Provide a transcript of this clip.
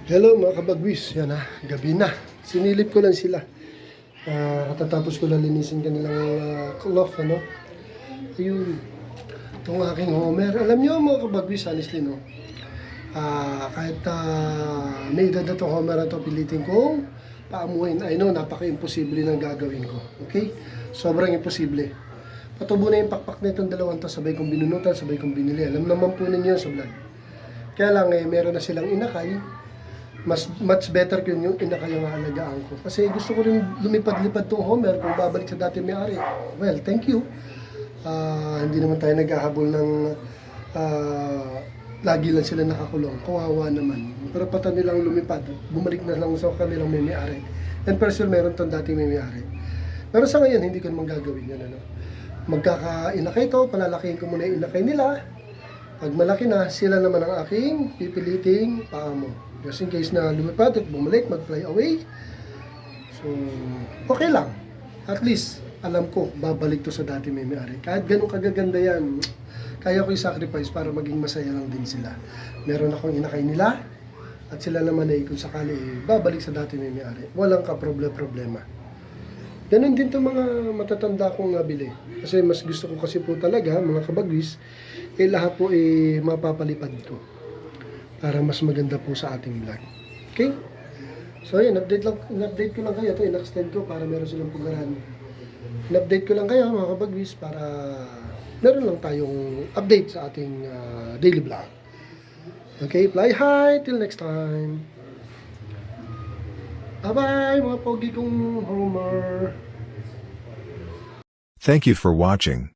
Hello mga kabagwis, yan gabi na. Sinilip ko lang sila. Katatapos ko lang linisin kanilang cloth, ano. Ayun, itong aking Homer. Alam nyo mga kabagwis, honestly, no. Kahit may edad na itong Homer na ito, pilitin kong paamuhin. I know, napaka-imposible ng gagawin ko. Okay? Sobrang imposible. Patubo na yung pakpak na itong dalawang to, sabay kong binunutan, sabay kong binili. Alam naman po ninyo sa vlog. Kaya lang, meron na silang inakay. Much better ko yung inakay ang aalagaan ko. Kasi gusto ko rin lumipad-lipad tong Homer kung babalik sa dati may-ari. Well, thank you. Hindi naman tayo naghahabol ng lagi lang sila nakakulong. Kawawa naman. Pero pata nilang lumipad, bumalik na lang sa kanilang may-ari. And personal, meron tong dati may-ari. Pero sa ngayon, hindi ko naman gagawin yan. Ano? Magkaka-inakay ko, palalakihin ko muna yung inakay nila. Pag malaki na, sila naman ang aking pipiliting paamo. Just in case na lumipad at bumalik, mag-fly away. So, okay lang. At least, alam ko, babalik to sa dati may-ari. Kahit ganun kagaganda yan, kaya ko i-sacrifice para maging masaya lang din sila. Meron akong inakay nila, at sila naman ay kung sakali, babalik sa dati may-ari. Walang ka-problema. Ganun din itong mga matatanda kong nabili. Kasi mas gusto ko kasi po talaga, mga kabagwis, lahat po mapapalipad ko. Para mas maganda po sa ating vlog. Okay? So ayan, in-update ko lang kayo. Ito, in-extend ko para meron silang pugaran. In-update ko lang kayo mga kabagwis para meron lang tayong update sa ating daily vlog. Okay, fly high. Till next time. Bye-bye mga pogi kong Homer. Thank you for watching.